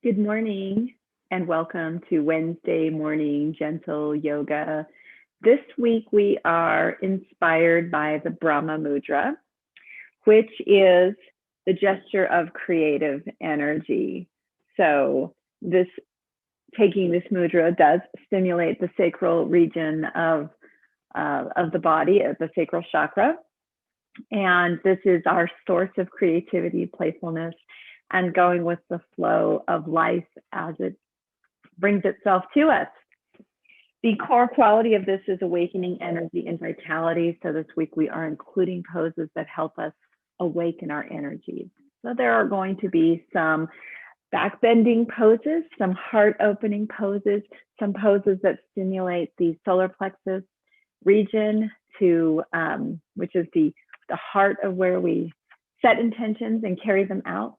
Good morning and welcome to Wednesday morning gentle yoga. This week we are inspired by the Brahma Mudra, which is the gesture of creative energy. So taking this mudra does stimulate the sacral region of the body, of the sacral chakra. And this is our source of creativity, playfulness, and going with the flow of life as it brings itself to us. The core quality of this is awakening energy and vitality. So this week we are including poses that help us awaken our energies. So there are going to be some back-bending poses, some heart-opening poses, some poses that stimulate the solar plexus region which is the heart of where we set intentions and carry them out.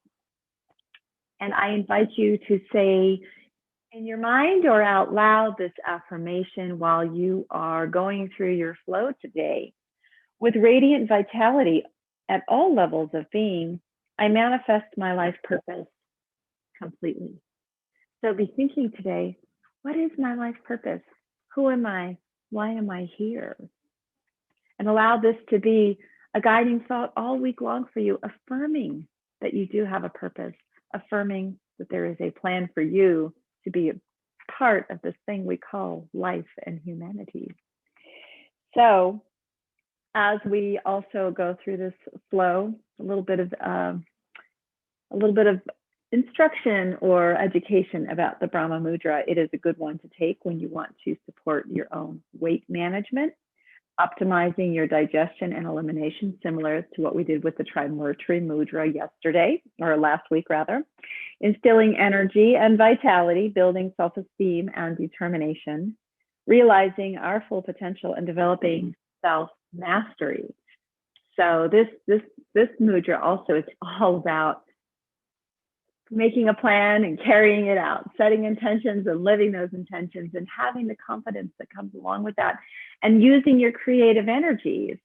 And I invite you to say in your mind or out loud this affirmation while you are going through your flow today. With radiant vitality at all levels of being, I manifest my life purpose completely. So be thinking today, what is my life purpose? Who am I? Why am I here? And allow this to be a guiding thought all week long for you, affirming that you do have a purpose, affirming that there is a plan for you to be a part of this thing we call life and humanity. So as we also go through this flow, a little bit of instruction or education about the Brahma Mudra. It is a good one to take when you want to support your own weight management, optimizing your digestion and elimination, similar to what we did with the Trimurti Mudra yesterday, or last week rather. Instilling energy and vitality, building self-esteem and determination, realizing our full potential and developing self-mastery. So this mudra also is all about making a plan and carrying it out, setting intentions and living those intentions and having the confidence that comes along with that, and using your creative energies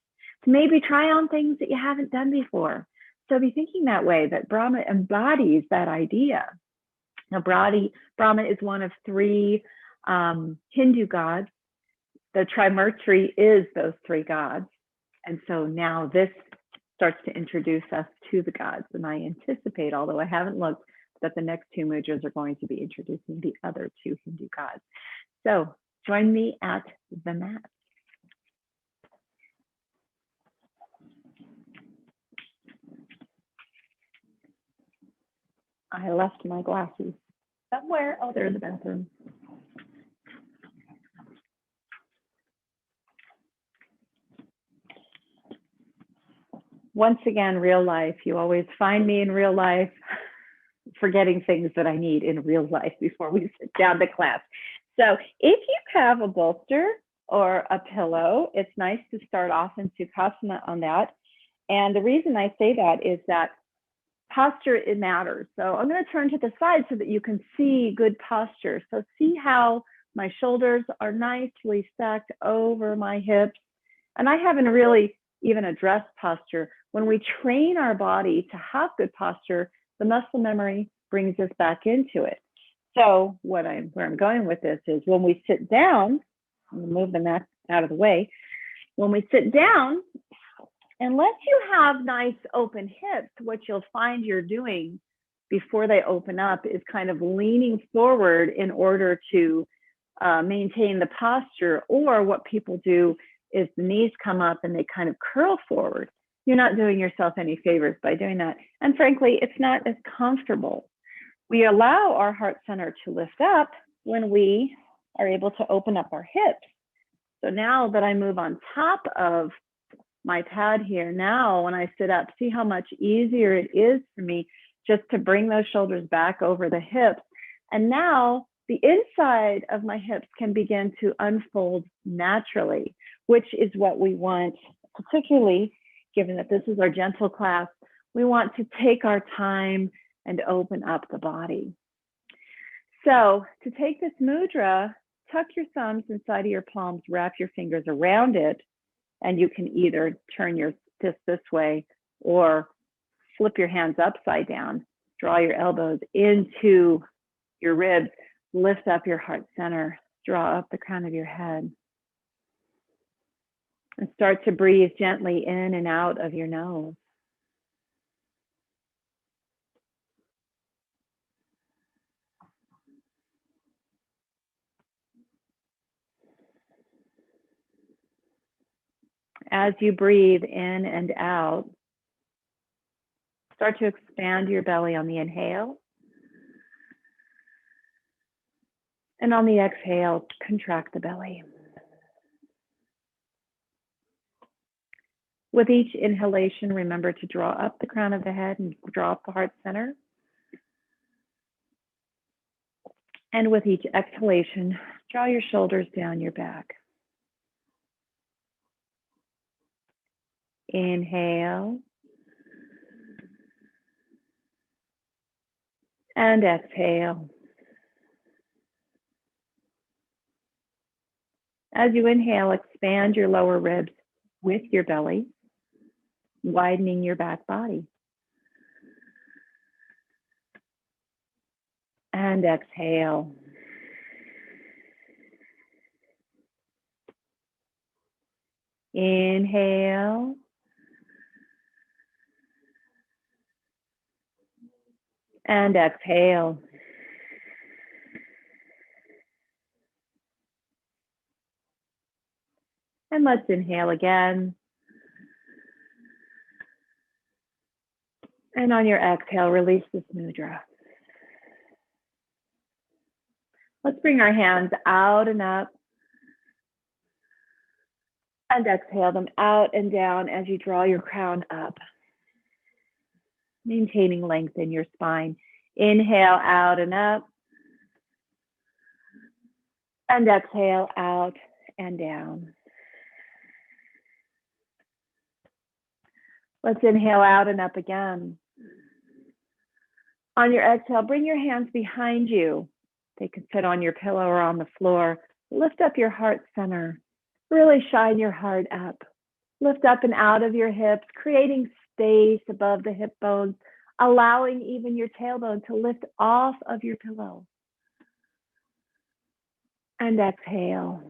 to maybe try on things that you haven't done before. So be thinking that way, that Brahma embodies that idea. Now, Brahma is one of three Hindu gods. The Trimurti is those three gods. And so now this starts to introduce us to the gods. And I anticipate, although I haven't looked, that the next two mudras are going to be introducing the other two Hindu gods. So join me at the mat. I left my glasses somewhere. Oh, they're in the bathroom. Once again, real life. You always find me in real life, forgetting things that I need in real life before we sit down to class. So if you have a bolster or a pillow, it's nice to start off in Sukhasana on that. And the reason I say that is that posture, it matters. So I'm going to turn to the side so that you can see good posture. So see how my shoulders are nicely stacked over my hips. And I haven't really even addressed posture. When we train our body to have good posture, the muscle memory brings us back into it. So where I'm going with this is when we sit down, I'm going to move the mat out of the way. When we sit down, unless you have nice open hips, what you'll find you're doing before they open up is kind of leaning forward in order to maintain the posture. Or what people do is the knees come up and they kind of curl forward. You're not doing yourself any favors by doing that. And frankly, it's not as comfortable. We allow our heart center to lift up when we are able to open up our hips. So now that I move on top of my pad here, now when I sit up, see how much easier it is for me just to bring those shoulders back over the hips. And now the inside of my hips can begin to unfold naturally, which is what we want, particularly given that this is our gentle class. We want to take our time and open up the body. So to take this mudra, tuck your thumbs inside of your palms, wrap your fingers around it, and you can either turn your fist this way or flip your hands upside down, draw your elbows into your ribs. Lift up your heart center. Draw up the crown of your head. And start to breathe gently in and out of your nose. As you breathe in and out, start to expand your belly on the inhale. And on the exhale, contract the belly. With each inhalation, remember to draw up the crown of the head and draw up the heart center. And with each exhalation, draw your shoulders down your back. Inhale. And exhale. As you inhale, expand your lower ribs with your belly, widening your back body. And exhale. Inhale. And exhale. And let's inhale again. And on your exhale, release this mudra. Let's bring our hands out and up. And exhale them out and down as you draw your crown up. Maintaining length in your spine. Inhale out and up. And exhale out and down. Let's inhale out and up again. On your exhale, bring your hands behind you. They can sit on your pillow or on the floor. Lift up your heart center. Really shine your heart up. Lift up and out of your hips, creating space above the hip bones, allowing even your tailbone to lift off of your pillow. And exhale.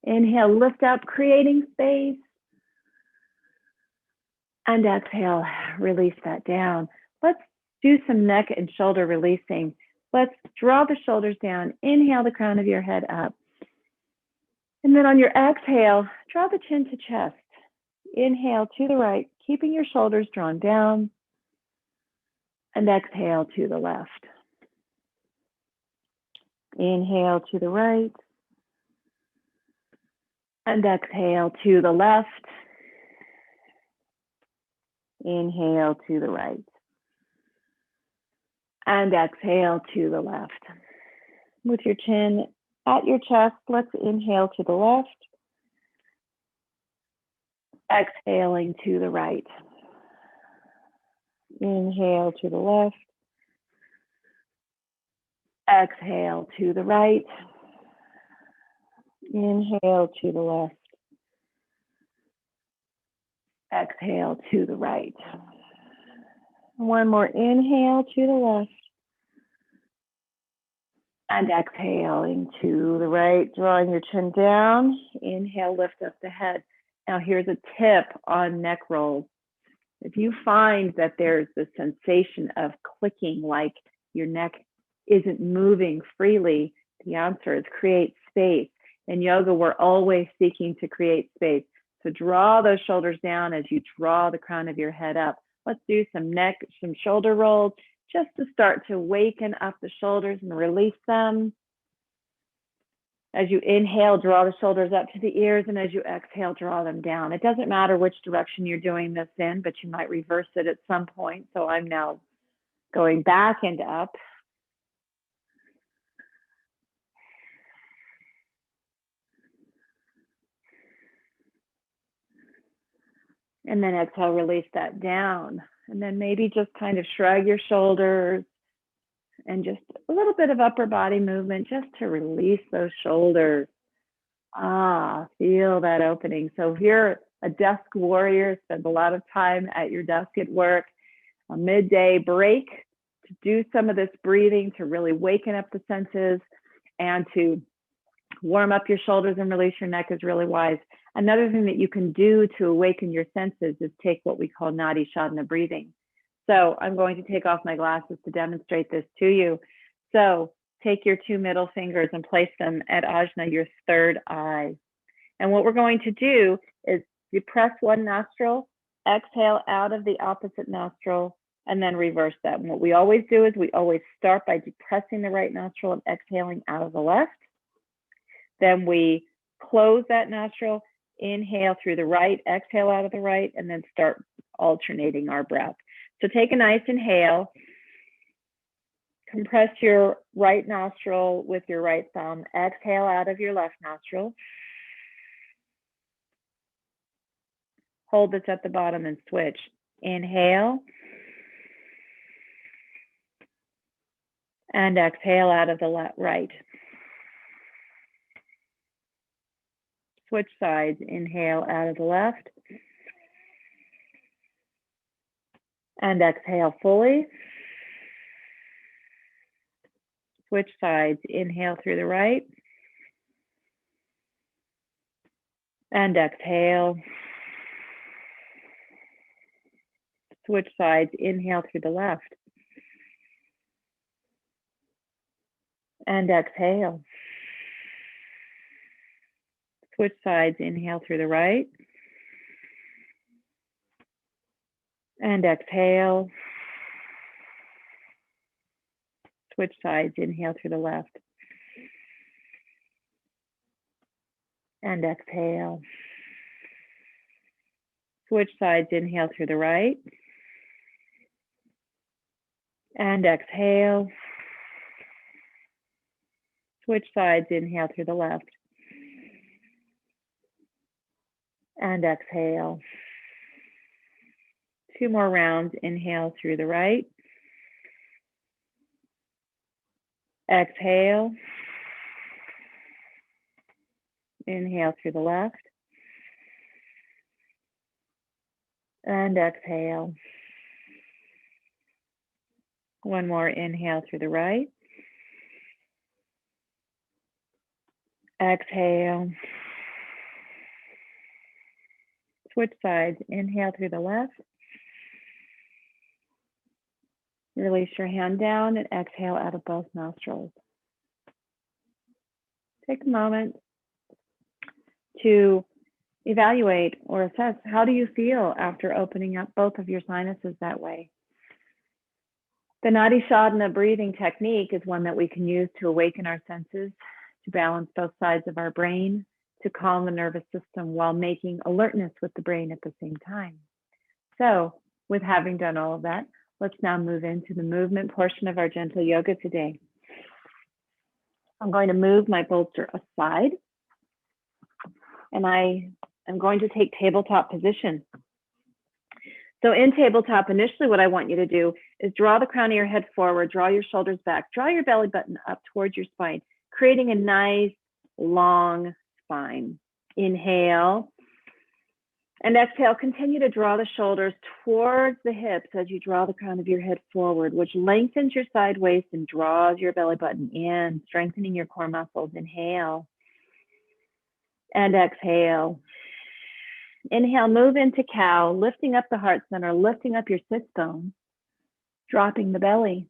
Inhale, lift up, creating space. And exhale, release that down. Let's do some neck and shoulder releasing. Let's draw the shoulders down. Inhale the crown of your head up. And then on your exhale, draw the chin to chest. Inhale to the right, keeping your shoulders drawn down. And exhale to the left. Inhale to the right. And exhale to the left. Inhale to the right. And exhale to the left. With your chin at your chest, let's inhale to the left. Exhaling to the right. Inhale to the left. Exhale to the right. Inhale to the left. Exhale to the right. One more inhale to the left. And exhaling to the right, drawing your chin down. Inhale, lift up the head. Now here's a tip on neck rolls. If you find that there's the sensation of clicking, like your neck isn't moving freely, the answer is create space. In yoga, we're always seeking to create space. So draw those shoulders down as you draw the crown of your head up. Let's do some neck, some shoulder rolls, just to start to waken up the shoulders and release them. As you inhale, draw the shoulders up to the ears, and as you exhale, draw them down. It doesn't matter which direction you're doing this in, but you might reverse it at some point. So I'm now going back and up. And then exhale, release that down. And then maybe just kind of shrug your shoulders and just a little bit of upper body movement just to release those shoulders. Feel that opening. So if you're a desk warrior, spend a lot of time at your desk at work, a midday break to do some of this breathing to really waken up the senses and to warm up your shoulders and release your neck is really wise. Another thing that you can do to awaken your senses is take what we call Nadi Shodhana breathing. So I'm going to take off my glasses to demonstrate this to you. So take your 2 middle fingers and place them at Ajna, your third eye. And what we're going to do is depress one nostril, exhale out of the opposite nostril, and then reverse that. And what we always do is we always start by depressing the right nostril and exhaling out of the left. Then we close that nostril, inhale through the right, exhale out of the right, and then start alternating our breath. So take a nice inhale, compress your right nostril with your right thumb, exhale out of your left nostril. Hold this at the bottom and switch. Inhale. And exhale out of the right. Switch sides, inhale out of the left. And exhale fully. Switch sides, inhale through the right. And exhale. Switch sides, inhale through the left. And exhale. Switch sides, inhale through the right. And exhale. Switch sides, inhale through the left. And exhale. Switch sides, inhale through the right. And exhale. Switch sides, inhale through the left. And exhale. 2 more rounds, inhale through the right. Exhale. Inhale through the left. And exhale. 1 more inhale through the right. Exhale. Switch sides, inhale through the left. Release your hand down and exhale out of both nostrils. Take a moment to evaluate or assess, how do you feel after opening up both of your sinuses that way? The Nadi Shodhana breathing technique is one that we can use to awaken our senses, to balance both sides of our brain, to calm the nervous system while making alertness with the brain at the same time. So, with having done all of that, let's now move into the movement portion of our gentle yoga today. I'm going to move my bolster aside, and I am going to take tabletop position. So in tabletop, initially what I want you to do is draw the crown of your head forward, draw your shoulders back, draw your belly button up towards your spine, creating a nice long spine. Inhale and exhale. Continue to draw the shoulders towards the hips as you draw the crown of your head forward, which lengthens your side waist and draws your belly button in, strengthening your core muscles. Inhale and exhale. Inhale, move into cow, lifting up the heart center, lifting up your sits bones, dropping the belly.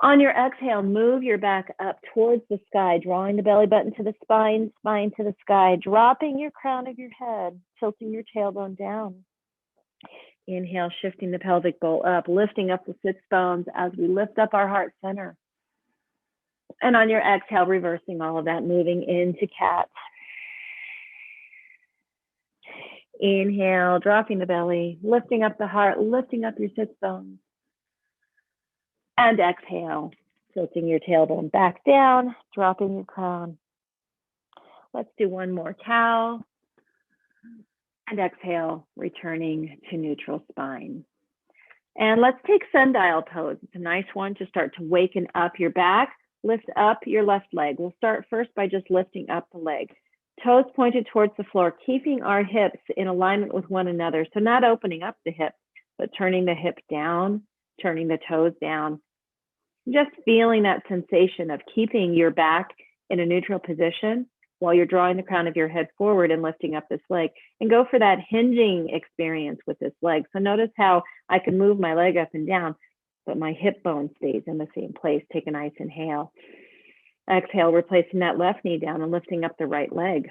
On your exhale, move your back up towards the sky, drawing the belly button to the spine, spine to the sky, dropping your crown of your head, tilting your tailbone down. Inhale, shifting the pelvic bowl up, lifting up the sits bones as we lift up our heart center. And on your exhale, reversing all of that, moving into cat. Inhale, dropping the belly, lifting up the heart, lifting up your sits bones. And exhale, tilting your tailbone back down, dropping your crown. Let's do one more cow. And exhale, returning to neutral spine. And let's take sundial pose. It's a nice one to start to waken up your back. Lift up your left leg. We'll start first by just lifting up the leg. Toes pointed towards the floor, keeping our hips in alignment with one another. So not opening up the hips, but turning the hip down, turning the toes down, Just feeling that sensation of keeping your back in a neutral position while you're drawing the crown of your head forward and lifting up this leg, and go for that hinging experience with this leg. So notice how I can move my leg up and down, but my hip bone stays in the same place. Take a nice inhale. Exhale, replacing that left knee down and lifting up the right leg.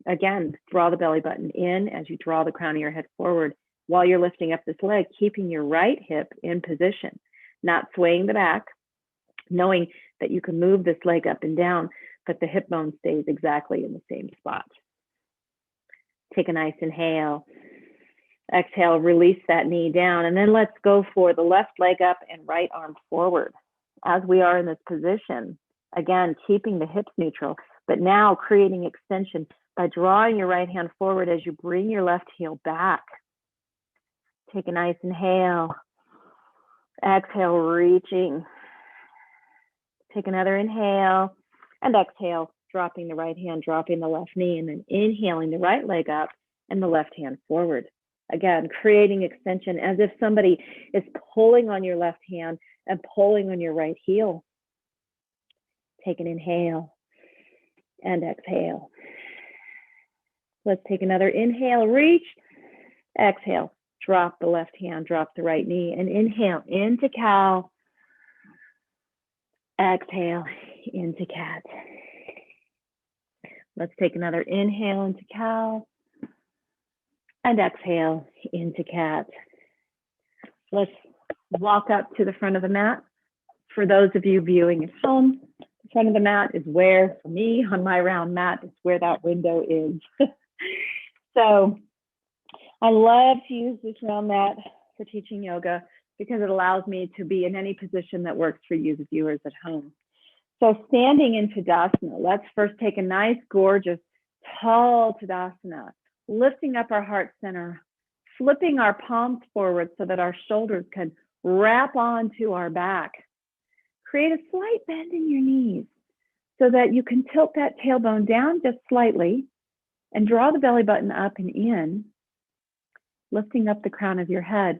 Again, draw the belly button in as you draw the crown of your head forward while you're lifting up this leg, keeping your right hip in position, not swaying the back, knowing that you can move this leg up and down, but the hip bone stays exactly in the same spot. Take a nice inhale. Exhale, release that knee down, and then let's go for the left leg up and right arm forward. As we are in this position, again, keeping the hips neutral, but now creating extension by drawing your right hand forward as you bring your left heel back. Take a nice inhale. Exhale, reaching. Take another inhale and exhale, dropping the right hand, dropping the left knee, and then inhaling the right leg up and the left hand forward. Again, creating extension as if somebody is pulling on your left hand and pulling on your right heel. Take an inhale and exhale. Let's take another inhale, reach, exhale, drop the left hand, drop the right knee, and inhale into cow, exhale into cat. Let's take another inhale into cow and exhale into cat. Let's walk up to the front of the mat. For those of you viewing at home, the front of the mat is where, for me, on my round mat, it's where that window is. So I love to use this round mat for teaching yoga because it allows me to be in any position that works for you, the viewers at home. So standing in Tadasana, let's first take a nice, gorgeous, tall Tadasana, lifting up our heart center, flipping our palms forward so that our shoulders can wrap onto our back. Create a slight bend in your knees so that you can tilt that tailbone down just slightly and draw the belly button up and in, lifting up the crown of your head,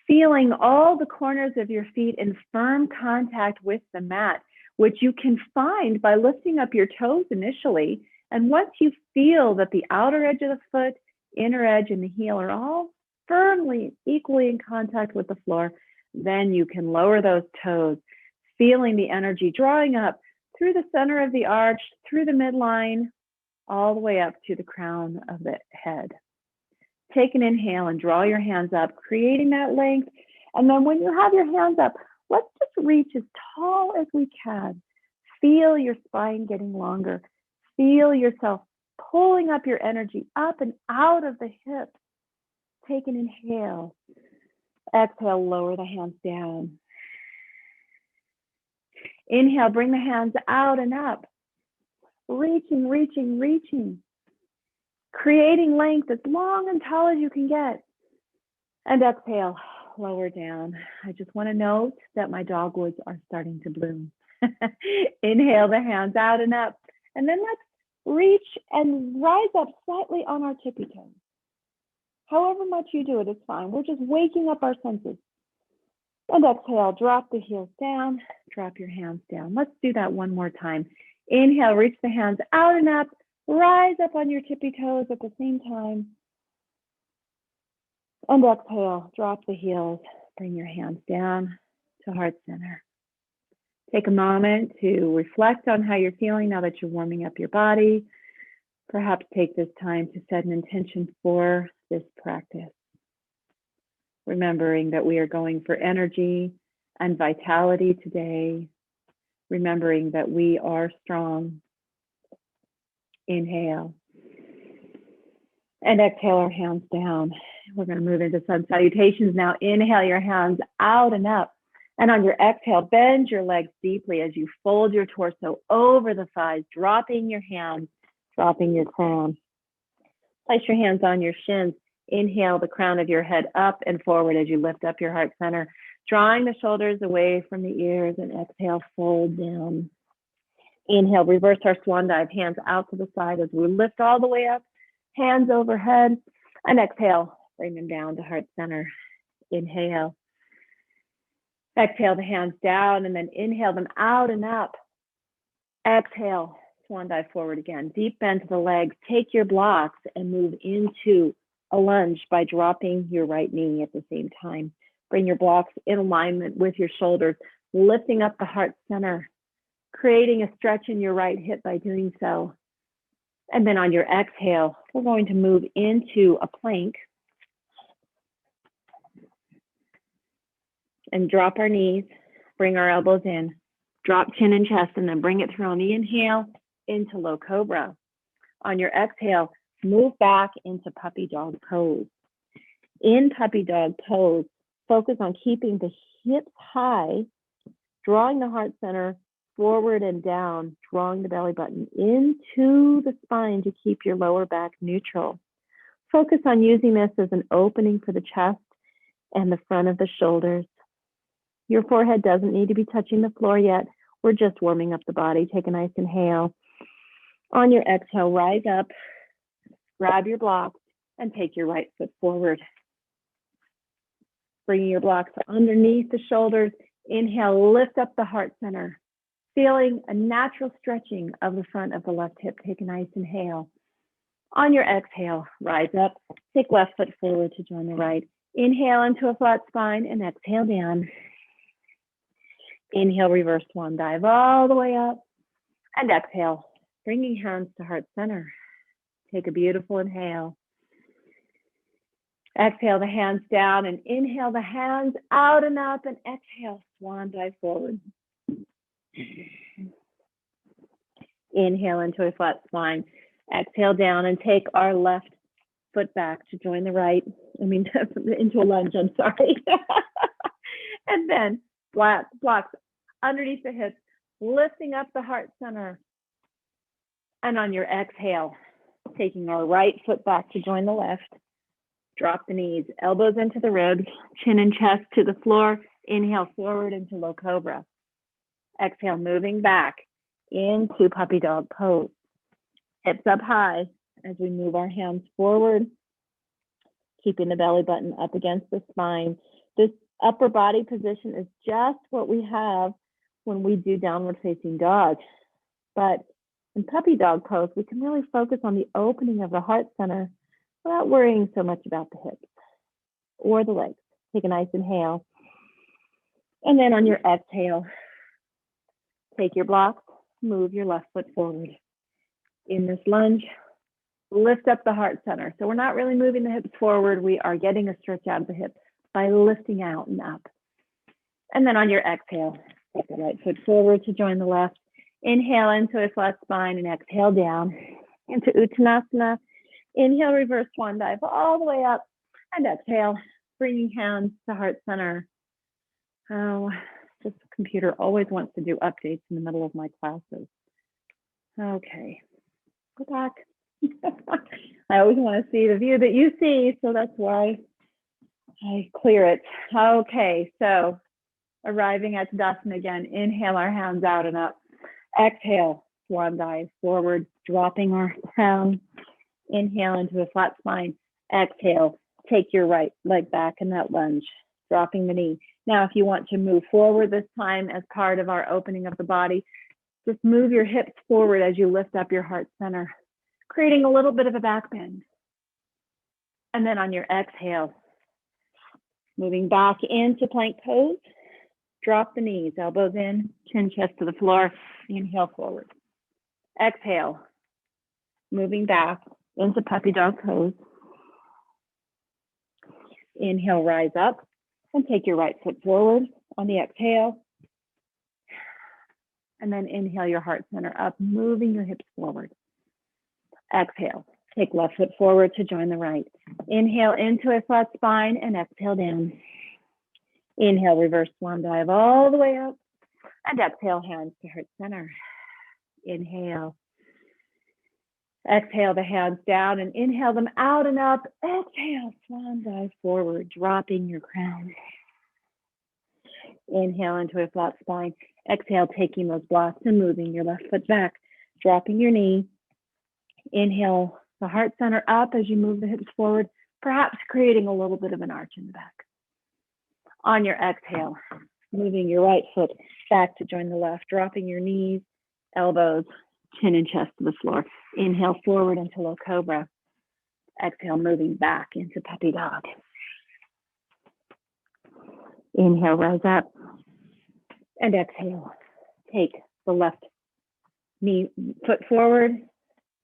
feeling all the corners of your feet in firm contact with the mat, which you can find by lifting up your toes initially. And once you feel that the outer edge of the foot, inner edge, and the heel are all firmly, equally in contact with the floor, then you can lower those toes, feeling the energy drawing up through the center of the arch, through the midline, all the way up to the crown of the head. Take an inhale and draw your hands up, creating that length. And then when you have your hands up, let's just reach as tall as we can. Feel your spine getting longer. Feel yourself pulling up your energy up and out of the hips. Take an inhale. Exhale, lower the hands down. Inhale, bring the hands out and up. Reaching, reaching, reaching. Creating length as long and tall as you can get. And exhale, lower down. I just want to note that my dogwoods are starting to bloom. Inhale the hands out and up. And then let's reach and rise up slightly on our tippy toes. However much you do it, it's fine. We're just waking up our senses. And exhale, drop the heels down, drop your hands down. Let's do that one more time. Inhale, reach the hands out and up, rise up on your tippy toes at the same time. And exhale, drop the heels, bring your hands down to heart center. Take a moment to reflect on how you're feeling now that you're warming up your body. Perhaps take this time to set an intention for this practice. Remembering that we are going for energy and vitality today. Remembering that we are strong. Inhale. And exhale our hands down. We're going to move into sun salutations now. Inhale your hands out and up. And on your exhale, bend your legs deeply as you fold your torso over the thighs, dropping your hands, dropping your crown. Place your hands on your shins. Inhale the crown of your head up and forward as you lift up your heart center, drawing the shoulders away from the ears, and exhale, fold down. Inhale, reverse our swan dive, hands out to the side as we lift all the way up, hands overhead, and exhale, bring them down to heart center. Inhale. Exhale the hands down and then inhale them out and up. Exhale, swan dive forward again. Deep bend to the legs. Take your blocks and move into a lunge by dropping your right knee at the same time. Bring your blocks in alignment with your shoulders, lifting up the heart center, creating a stretch in your right hip by doing so. And then on your exhale, we're going to move into a plank and drop our knees, bring our elbows in, drop chin and chest, and then bring it through on the inhale into low cobra. On your exhale, move back into puppy dog pose. In puppy dog pose, focus on keeping the hips high, drawing the heart center forward and down, drawing the belly button into the spine to keep your lower back neutral. Focus on using this as an opening for the chest and the front of the shoulders. Your forehead doesn't need to be touching the floor yet. We're just warming up the body. Take a nice inhale. On your exhale, rise up, grab your blocks, and take your right foot forward. Bringing your blocks underneath the shoulders. Inhale, lift up the heart center. Feeling a natural stretching of the front of the left hip. Take a nice inhale. On your exhale, rise up. Take left foot forward to join the right. Inhale into a flat spine and exhale down. Inhale, reverse swan dive all the way up. And exhale, bringing hands to heart center. Take a beautiful inhale. Exhale the hands down and inhale the hands out and up and exhale, swan dive forward. Inhale into a flat spine. Exhale down and take our left foot back to join the right. Into a lunge, I'm sorry. And then blocks underneath the hips, lifting up the heart center. And on your exhale, taking our right foot back to join the left. Drop the knees, elbows into the ribs, chin and chest to the floor. Inhale forward into low cobra. Exhale, moving back into puppy dog pose. Hips up high as we move our hands forward, keeping the belly button up against the spine. This upper body position is just what we have when we do downward facing dog. But in puppy dog pose, we can really focus on the opening of the heart center without worrying so much about the hips or the legs. Take a nice inhale. And then on your exhale, take your blocks, move your left foot forward. In this lunge, lift up the heart center. So we're not really moving the hips forward. We are getting a stretch out of the hips by lifting out and up. And then on your exhale, take the right foot forward to join the left. Inhale into a flat spine and exhale down into Uttanasana. Inhale, reverse swan dive all the way up and exhale, bringing hands to heart center. Oh, this computer always wants to do updates in the middle of my classes. Okay, go back. I always want to see the view that you see, so that's why I clear it. Okay, so arriving at Tadasana again, inhale our hands out and up. Exhale, swan dive forward, dropping our crown. Inhale into a flat spine. Exhale, take your right leg back in that lunge, dropping the knee. Now, if you want to move forward this time as part of our opening of the body, just move your hips forward as you lift up your heart center, creating a little bit of a back bend. And then on your exhale, moving back into plank pose, drop the knees, elbows in, chin, chest to the floor, inhale forward. Exhale, moving back into puppy dog pose. Inhale, rise up and take your right foot forward on the exhale. And then inhale your heart center up, moving your hips forward. Exhale, take left foot forward to join the right. Inhale into a flat spine and exhale down. Inhale, reverse swan dive all the way up and exhale, hands to heart center. Inhale. Exhale the hands down and inhale them out and up. Exhale, swan dive forward, dropping your crown. Inhale into a flat spine. Exhale, taking those blocks and moving your left foot back, dropping your knee. Inhale the heart center up as you move the hips forward, perhaps creating a little bit of an arch in the back. On your exhale, moving your right foot back to join the left, dropping your knees, elbows, chin and chest to the floor. Inhale forward into low cobra. Exhale, moving back into puppy dog. Inhale, rise up. And exhale, take the left knee, foot forward,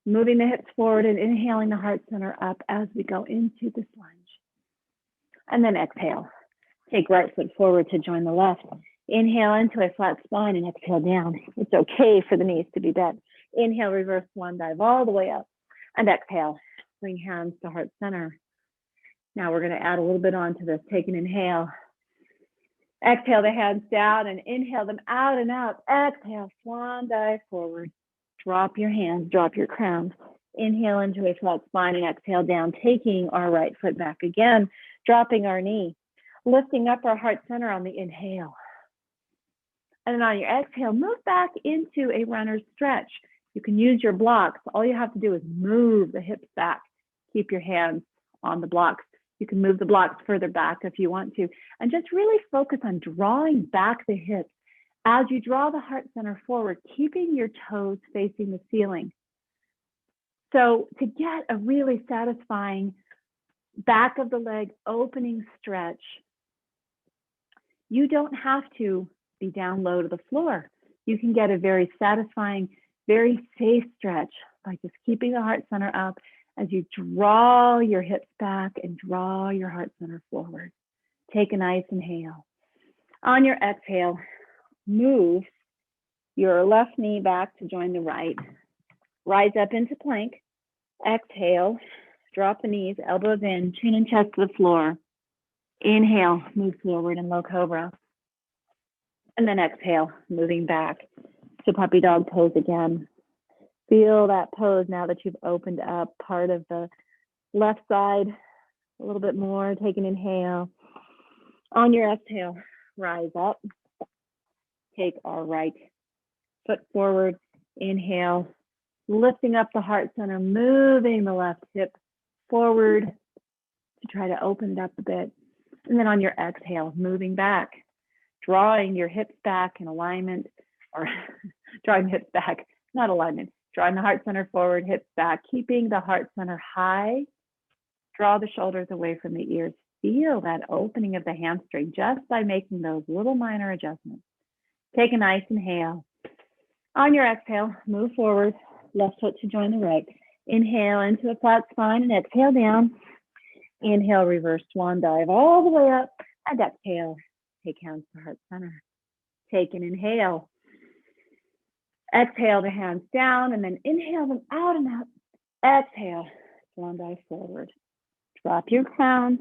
moving the hips forward and inhaling the heart center up as we go into this lunge. And then exhale, take right foot forward to join the left. Inhale into a flat spine and exhale down. It's okay for the knees to be bent. Inhale, reverse swan dive all the way up. And exhale, bring hands to heart center. Now we're going to add a little bit onto this. Take an inhale. Exhale the hands down and inhale them out and out. Exhale, swan dive forward. Drop your hands, drop your crown. Inhale into a flat spine and exhale down, taking our right foot back again, dropping our knee, lifting up our heart center on the inhale. And then on your exhale, move back into a runner's stretch. You can use your blocks. All you have to do is move the hips back. Keep your hands on the blocks. You can move the blocks further back if you want to. And just really focus on drawing back the hips as you draw the heart center forward, keeping your toes facing the ceiling. So to get a really satisfying back of the leg opening stretch, you don't have to be down low to the floor. You can get a very satisfying, very safe stretch by just keeping the heart center up as you draw your hips back and draw your heart center forward. Take a nice inhale. On your exhale, move your left knee back to join the right. Rise up into plank. Exhale, drop the knees, elbows in, chin and chest to the floor. Inhale, move forward in low cobra. And then exhale, moving back to puppy dog pose again. Feel that pose now that you've opened up part of the left side a little bit more. Take an inhale. On your exhale, rise up. Take our right foot forward. Inhale, lifting up the heart center, moving the left hip forward to try to open it up a bit. And then on your exhale, moving back, drawing your hips back in alignment, or drawing hips back, not alignment, drawing the heart center forward, hips back, keeping the heart center high. Draw the shoulders away from the ears. Feel that opening of the hamstring just by making those little minor adjustments. Take a nice inhale. On your exhale, move forward, left foot to join the right. Inhale into a flat spine and exhale down. Inhale, reverse swan dive all the way up and exhale. Take hands to heart center. Take an inhale. Exhale the hands down and then inhale them out and up. Exhale, swan dive forward. Drop your crown.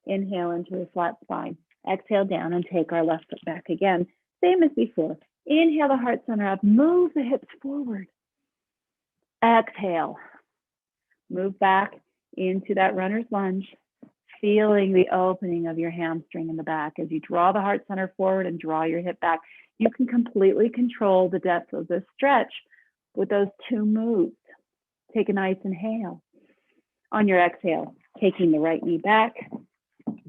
Inhale into a flat spine. Exhale down and take our left foot back again. Same as before. Inhale the heart center up. Move the hips forward. Exhale. Move back into that runner's lunge. Feeling the opening of your hamstring in the back. As you draw the heart center forward and draw your hip back, you can completely control the depth of this stretch with those two moves. Take a nice inhale. On your exhale, taking the right knee back,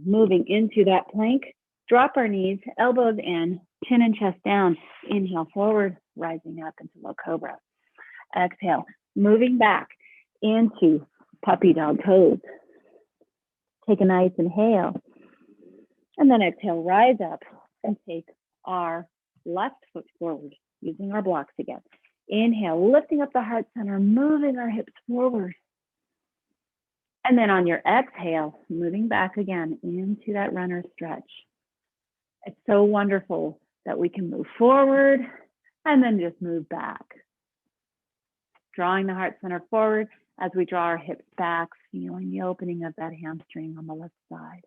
moving into that plank, drop our knees, elbows in, chin and chest down. Inhale forward, rising up into low cobra. Exhale, moving back into puppy dog pose. Take a nice inhale. And then exhale, rise up and take our left foot forward, using our blocks again. Inhale, lifting up the heart center, moving our hips forward. And then on your exhale, moving back again into that runner stretch. It's so wonderful that we can move forward and then just move back. Drawing the heart center forward as we draw our hips back, feeling the opening of that hamstring on the left side.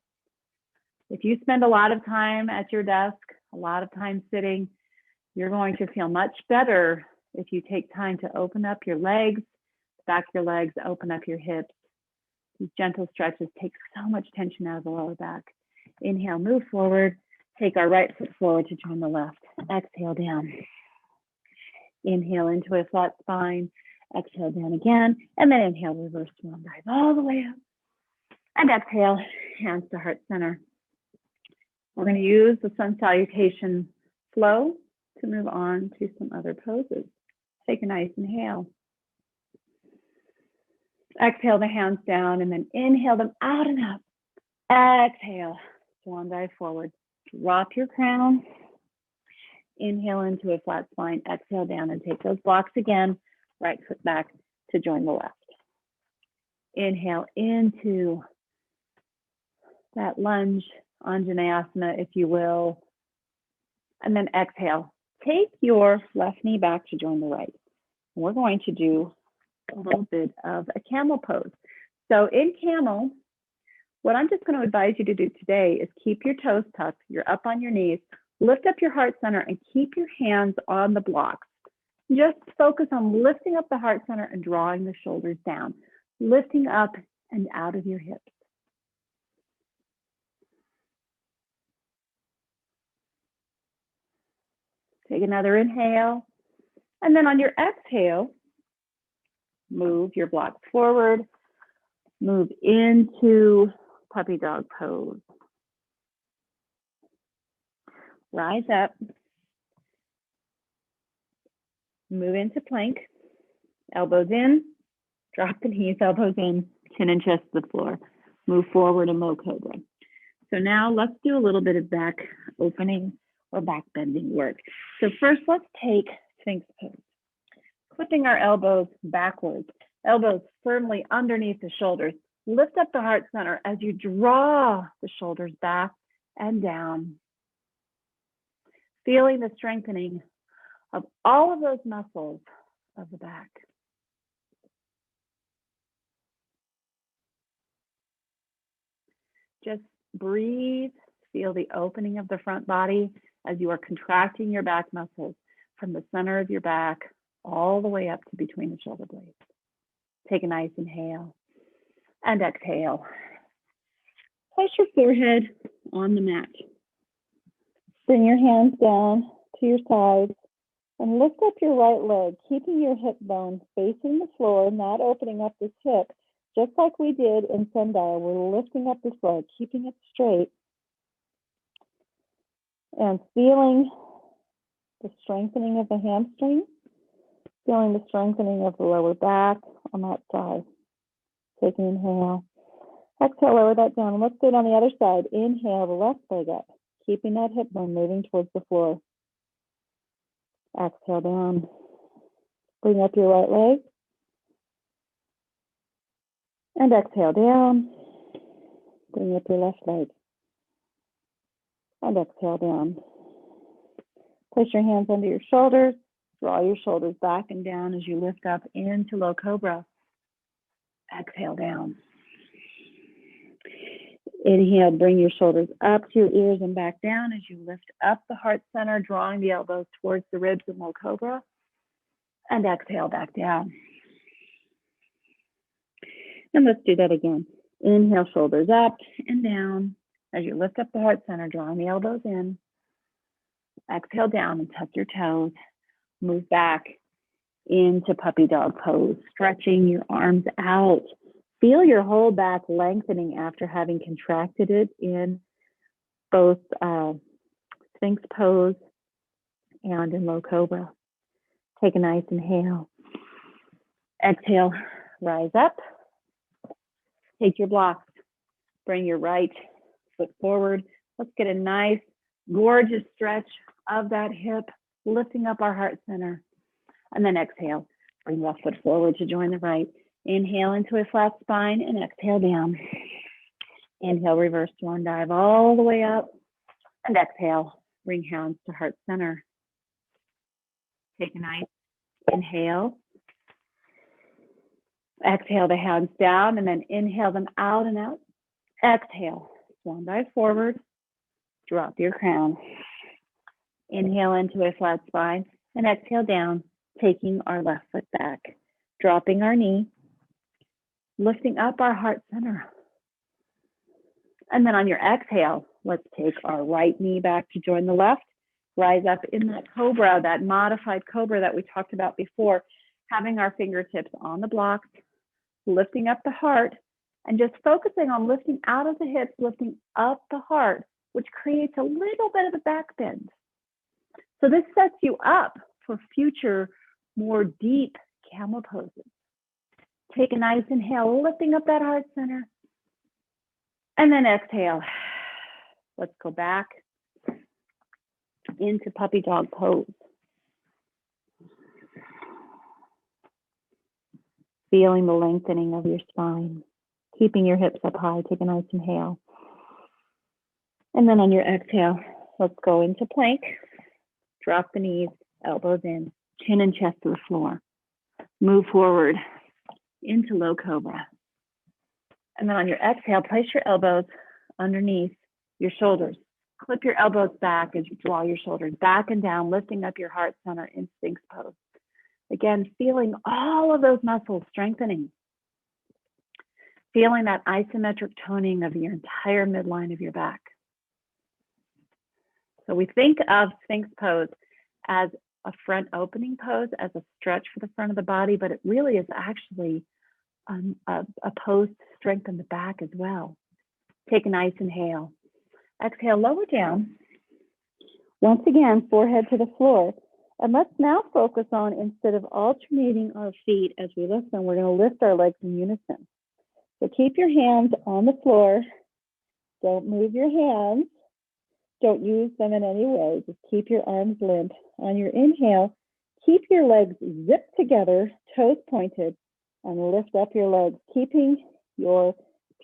If you spend a lot of time at your desk, a lot of time sitting, you're going to feel much better if you take time to open up your legs, back your legs, open up your hips. These gentle stretches take so much tension out of the lower back. Inhale, move forward. Take our right foot forward to join the left. Exhale down. Inhale into a flat spine. Exhale down again. And then inhale, reverse swan dive all the way up. And exhale, hands to heart center. We're going to use the sun salutation flow to move on to some other poses. Take a nice inhale. Exhale the hands down and then inhale them out and up. Exhale, swan dive forward. Drop your crown. Inhale into a flat spine. Exhale down and take those blocks again. Right foot back to join the left. Inhale into that lunge, Anjaneyasana, if you will. And then exhale. Take your left knee back to join the right. We're going to do a little bit of a camel pose. So in camel, what I'm just going to advise you to do today is keep your toes tucked. You're up on your knees. Lift up your heart center and keep your hands on the blocks. Just focus on lifting up the heart center and drawing the shoulders down. Lifting up and out of your hips. Take another inhale. And then on your exhale, move your blocks forward. Move into puppy dog pose. Rise up. Move into plank. Elbows in. Drop the knees, elbows in, chin and chest to the floor. Move forward in low cobra. So now let's do a little bit of back opening or back bending work. So first, let's take Sphinx pose. Clipping our elbows backwards, elbows firmly underneath the shoulders. Lift up the heart center as you draw the shoulders back and down. Feeling the strengthening of all of those muscles of the back. Just breathe, feel the opening of the front body as you are contracting your back muscles from the center of your back all the way up to between the shoulder blades. Take a nice inhale and exhale. Place your forehead on the mat. Bring your hands down to your sides and lift up your right leg, keeping your hip bone facing the floor, not opening up this hip. Just like we did in sundial, we're lifting up this leg, keeping it straight, and feeling the strengthening of the hamstring, feeling the strengthening of the lower back on that side. Take an inhale. Exhale, lower that down. Let's do it on the other side. Inhale the left leg up, keeping that hip bone moving towards the floor. Exhale down. Bring up your right leg. And exhale down. Bring up your left leg. And exhale down. Place your hands under your shoulders. Draw your shoulders back and down as you lift up into low cobra. Exhale down. Inhale, bring your shoulders up to your ears and back down as you lift up the heart center, drawing the elbows towards the ribs in low cobra. And exhale back down. And let's do that again. Inhale, shoulders up and down as you lift up the heart center, drawing the elbows in. Exhale down and tuck your toes. Move back into puppy dog pose, stretching your arms out. Feel your whole back lengthening after having contracted it in both Sphinx pose and in low cobra. Take a nice inhale. Exhale, rise up. Take your blocks. Bring your right foot forward. Let's get a nice, gorgeous stretch of that hip, lifting up our heart center. And then exhale. Bring left foot forward to join the right. Inhale into a flat spine and exhale down. Inhale, reverse swan dive all the way up. And exhale, bring hands to heart center. Take a nice inhale. Exhale the hands down and then inhale them out and out. Exhale, swan dive forward. Drop your crown. Inhale into a flat spine and exhale down, taking our left foot back. Dropping our knee. Lifting up our heart center. And then on your exhale, let's take our right knee back to join the left. Rise up in that cobra, that modified cobra that we talked about before, having our fingertips on the blocks, lifting up the heart, and just focusing on lifting out of the hips, lifting up the heart, which creates a little bit of a back bend. So this sets you up for future, more deep camel poses. Take a nice inhale, lifting up that heart center. And then exhale. Let's go back into puppy dog pose. Feeling the lengthening of your spine, keeping your hips up high. Take a nice inhale. And then on your exhale, let's go into plank. Drop the knees, elbows in, chin and chest to the floor. Move forward into low cobra. And then on your exhale, place your elbows underneath your shoulders. Clip your elbows back as you draw your shoulders back and down, lifting up your heart center in Sphinx pose. Again, feeling all of those muscles strengthening. Feeling that isometric toning of your entire midline of your back. So we think of Sphinx pose as a front opening pose, as a stretch for the front of the body, but it really is actually a pose to strengthen the back as well. Take a nice inhale. Exhale, lower down. Once again, forehead to the floor. And let's now focus on, instead of alternating our feet as we listen, we're going to lift our legs in unison. So keep your hands on the floor. Don't move your hands. Don't use them in any way. Just keep your arms limp. On your inhale, keep your legs zipped together, toes pointed, and lift up your legs, keeping your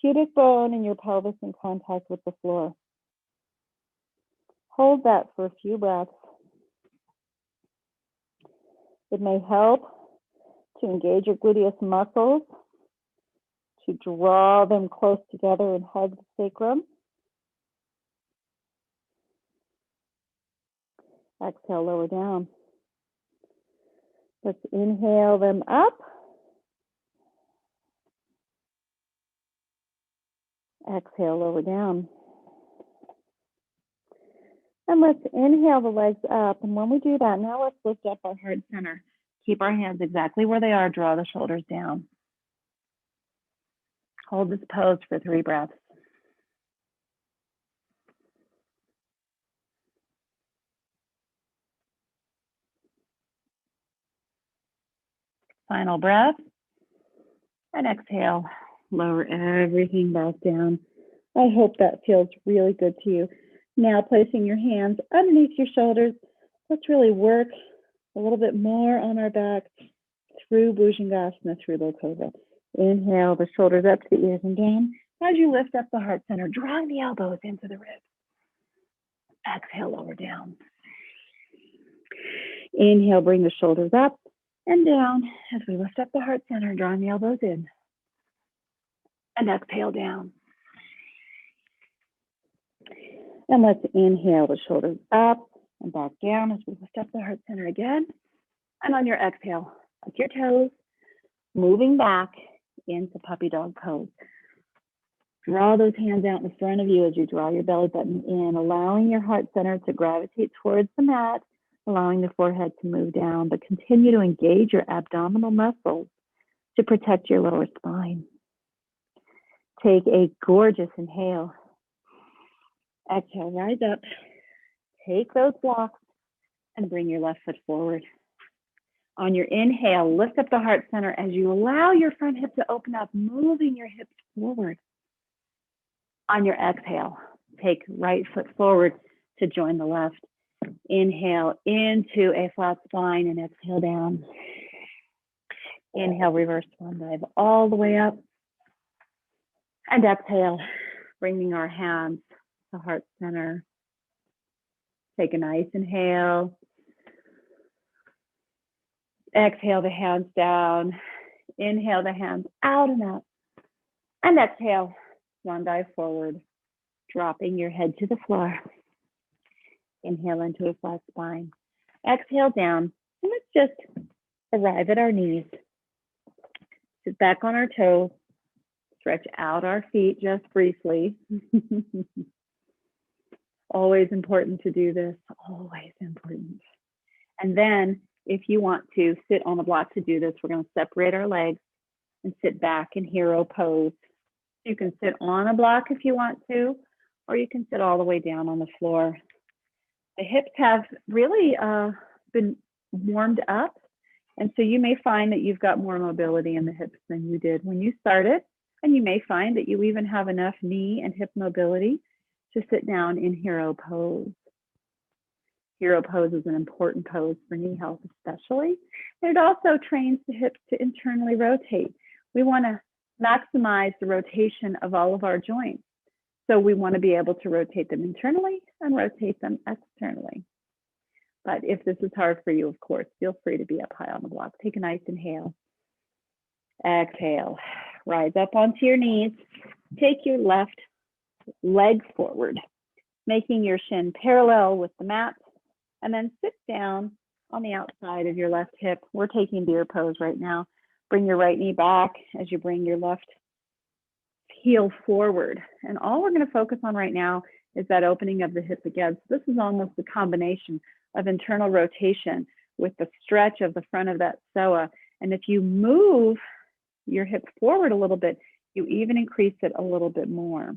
pubic bone and your pelvis in contact with the floor. Hold that for a few breaths. It may help to engage your gluteus muscles, to draw them close together and hug the sacrum. Exhale, lower down. Let's inhale them up. Exhale, lower down. And let's inhale the legs up. And when we do that, now let's lift up our heart center. Keep our hands exactly where they are. Draw the shoulders down. Hold this pose for 3 breaths. Final breath. And exhale. Lower everything back down. I hope that feels really good to you. Now placing your hands underneath your shoulders. Let's really work a little bit more on our back through Bhujangasana, through low cobra. Inhale the shoulders up to the ears and down. As you lift up the heart center, drawing the elbows into the ribs. Exhale, lower down. Inhale, bring the shoulders up and down as we lift up the heart center, drawing the elbows in. And exhale down. And let's inhale the shoulders up and back down as we lift up the heart center again. And on your exhale, tuck your toes, moving back into puppy dog pose. Draw those hands out in front of you as you draw your belly button in, allowing your heart center to gravitate towards the mat, allowing the forehead to move down, but continue to engage your abdominal muscles to protect your lower spine. Take a gorgeous inhale. Exhale, rise up. Take those blocks and bring your left foot forward. On your inhale, lift up the heart center as you allow your front hip to open up, moving your hips forward. On your exhale, take right foot forward to join the left. Inhale into a flat spine and exhale down. Inhale, reverse swan dive all the way up. And exhale, bringing our hands to heart center. Take a nice inhale. Exhale the hands down. Inhale the hands out and up. And exhale, swan dive forward, dropping your head to the floor. Inhale into a flat spine. Exhale down. And let's just arrive at our knees. Sit back on our toes. Stretch out our feet just briefly. Always important to do this, always important. And then if you want to sit on a block to do this, we're going to separate our legs and sit back in hero pose. You can sit on a block if you want to, or you can sit all the way down on the floor. The hips have really been warmed up, and so you may find that you've got more mobility in the hips than you did when you started, and you may find that you even have enough knee and hip mobility to sit down in hero pose. Hero pose is an important pose for knee health especially. And it also trains the hips to internally rotate. We want to maximize the rotation of all of our joints. So we want to be able to rotate them internally and rotate them externally. But if this is hard for you, of course, feel free to be up high on the block. Take a nice inhale. Exhale. Rise up onto your knees. Take your left leg forward, making your shin parallel with the mat, and then sit down on the outside of your left hip. We're taking deer pose right now. Bring your right knee back as you bring your left heel forward. And all we're going to focus on right now is that opening of the hip again. So this is almost a combination of internal rotation with the stretch of the front of that psoas. And if you move your hip forward a little bit, you even increase it a little bit more.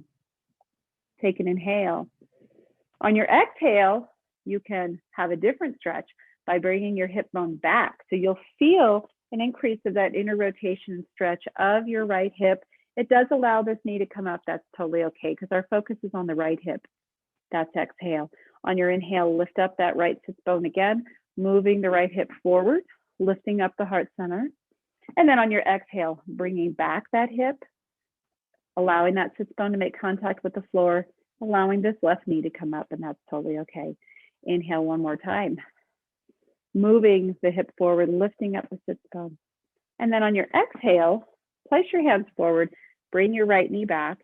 Take an inhale. On your exhale, you can have a different stretch by bringing your hip bone back. So you'll feel an increase of that inner rotation stretch of your right hip. It does allow this knee to come up. That's totally okay because our focus is on the right hip. That's exhale. On your inhale, lift up that right sits bone again, moving the right hip forward, lifting up the heart center. And then on your exhale, bringing back that hip, allowing that sits bone to make contact with the floor, allowing this left knee to come up, and that's totally okay. Inhale one more time. Moving the hip forward, lifting up the sits bone. And then on your exhale, place your hands forward, bring your right knee back,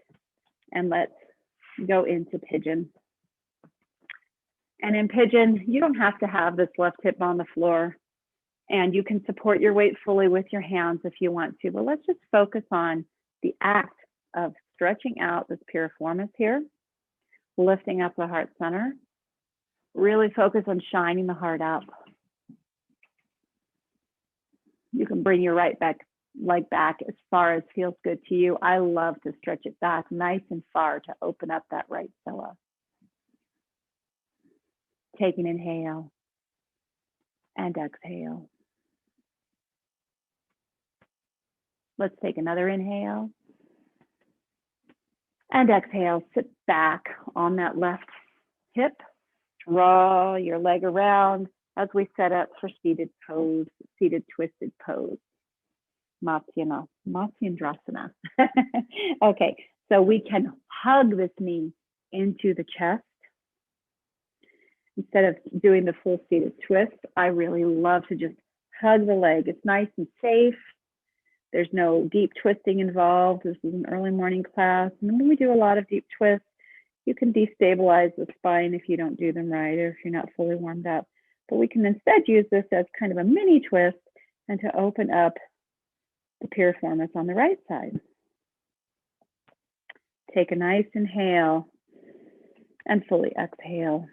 and let's go into pigeon. And in pigeon, you don't have to have this left hip on the floor, and you can support your weight fully with your hands if you want to, but let's just focus on the act of stretching out this piriformis here, lifting up the heart center. Really focus on shining the heart up. You can bring your right leg back as far as feels good to you. I love to stretch it back nice and far to open up that right psoas. Take an inhale and exhale. Let's take another inhale and exhale. Sit back on that left hip. Draw your leg around as we set up for seated pose, seated twisted pose. Matsyendrasana. Okay, so we can hug this knee into the chest. Instead of doing the full seated twist, I really love to just hug the leg. It's nice and safe. There's no deep twisting involved. This is an early morning class. And when we do a lot of deep twists, you can destabilize the spine if you don't do them right or if you're not fully warmed up. But we can instead use this as kind of a mini twist and to open up the piriformis on the right side. Take a nice inhale and fully exhale.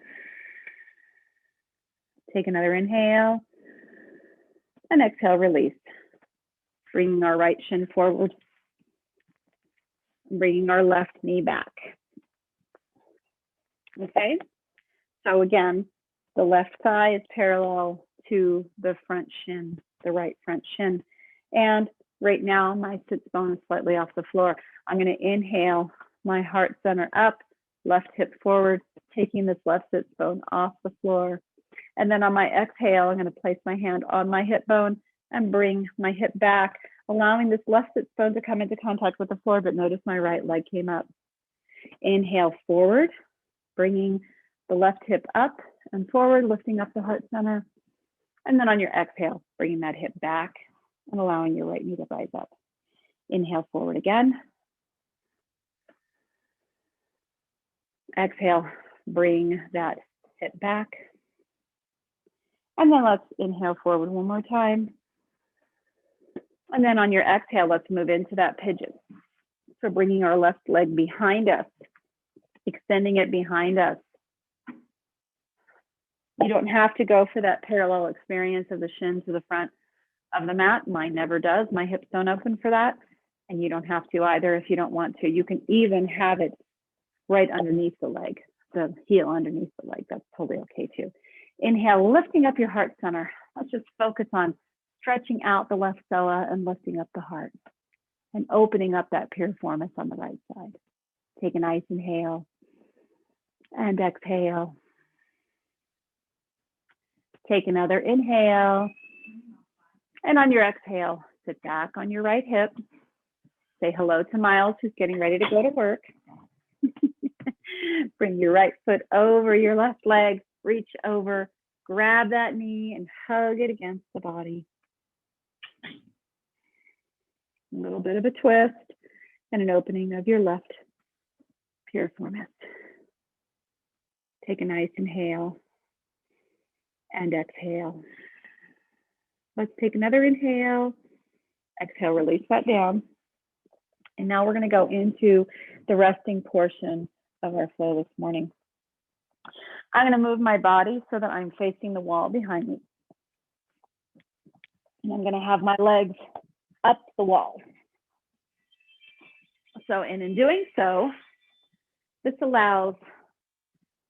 Take another inhale and exhale, release. Bringing our right shin forward, bringing our left knee back. Okay, so again, the left thigh is parallel to the front shin, the right front shin. And right now, my sits bone is slightly off the floor. I'm going to inhale my heart center up, left hip forward, taking this left sits bone off the floor. And then on my exhale, I'm going to place my hand on my hip bone and bring my hip back, allowing this left sits bone to come into contact with the floor, but notice my right leg came up. Inhale forward, bringing the left hip up and forward, lifting up the heart center. And then on your exhale, bringing that hip back and allowing your right knee to rise up. Inhale forward again. Exhale, bring that hip back. And then let's inhale forward one more time. And then on your exhale, let's move into that pigeon. So bringing our left leg behind us, extending it behind us. You don't have to go for that parallel experience of the shin to the front of the mat. Mine never does. My hips don't open for that. And you don't have to either if you don't want to. You can even have it right underneath the leg, the heel underneath the leg. That's totally okay too. Inhale, lifting up your heart center. Let's just focus on stretching out the left psoas and lifting up the heart and opening up that piriformis on the right side. Take a nice inhale and exhale. Take another inhale. And on your exhale, sit back on your right hip. Say hello to Miles, who's getting ready to go to work. Bring your right foot over your left leg. Reach over, grab that knee and hug it against the body. A little bit of a twist and an opening of your left piriformis. Take a nice inhale and exhale. Let's take another inhale. Exhale, release that down. And now we're going to go into the resting portion of our flow this morning. I'm going to move my body so that I'm facing the wall behind me. And I'm going to have my legs up the wall. So, and in doing so, this allows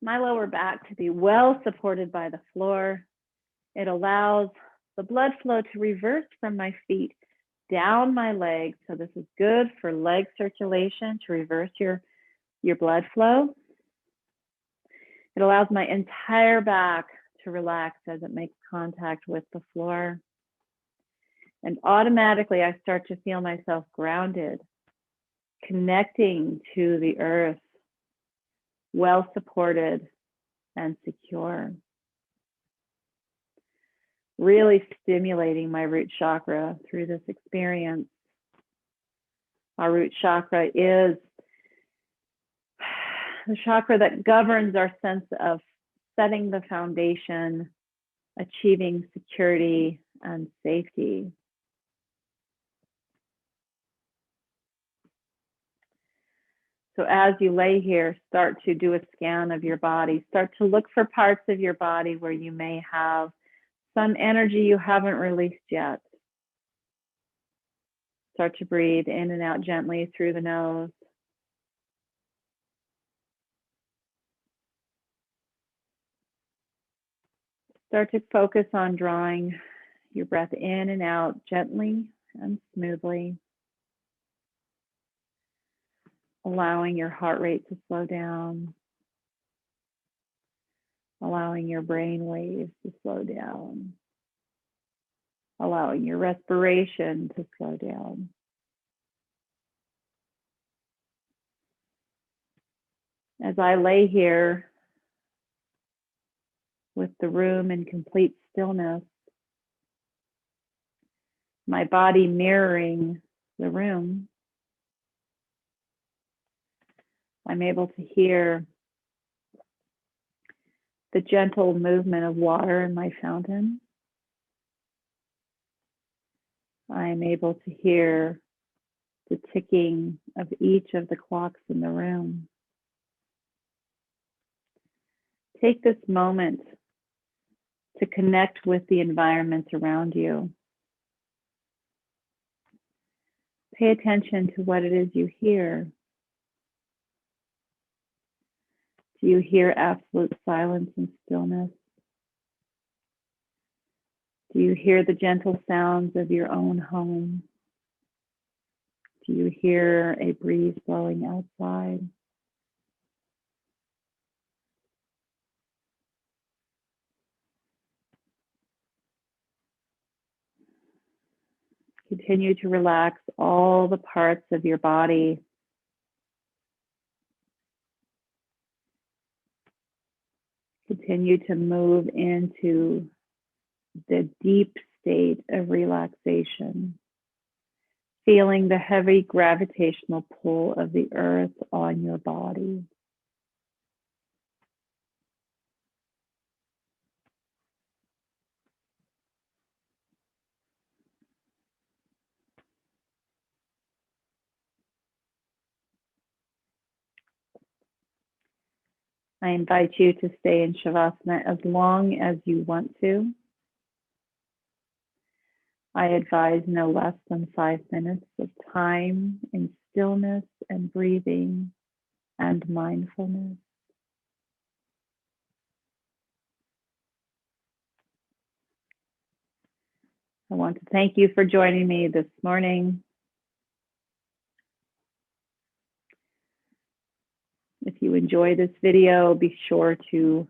my lower back to be well supported by the floor. It allows the blood flow to reverse from my feet down my legs. So this is good for leg circulation, to reverse your blood flow. It allows my entire back to relax as it makes contact with the floor. And automatically I start to feel myself grounded, connecting to the earth, well supported and secure. Really stimulating my root chakra through this experience. Our root chakra is the chakra that governs our sense of setting the foundation, achieving security and safety. So as you lay here, start to do a scan of your body. Start to look for parts of your body where you may have some energy you haven't released yet. Start to breathe in and out gently through the nose. Start to focus on drawing your breath in and out gently and smoothly, allowing your heart rate to slow down, allowing your brain waves to slow down, allowing your respiration to slow down. As I lay here with the room in complete stillness, my body mirroring the room, I'm able to hear the gentle movement of water in my fountain. I'm able to hear the ticking of each of the clocks in the room. Take this moment to connect with the environment around you. Pay attention to what it is you hear. Do you hear absolute silence and stillness? Do you hear the gentle sounds of your own home? Do you hear a breeze blowing outside? Continue to relax all the parts of your body. Continue to move into the deep state of relaxation, feeling the heavy gravitational pull of the earth on your body. I invite you to stay in Shavasana as long as you want to. I advise no less than 5 minutes of time in stillness and breathing and mindfulness. I want to thank you for joining me this morning. If you enjoy this video, be sure to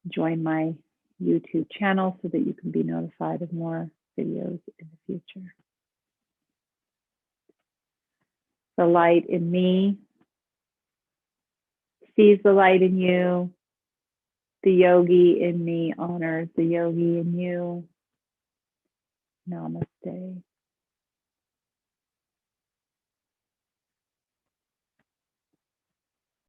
join my YouTube channel so that you can be notified of more videos in the future. The light in me sees the light in you. The yogi in me honors the yogi in you. Namaste.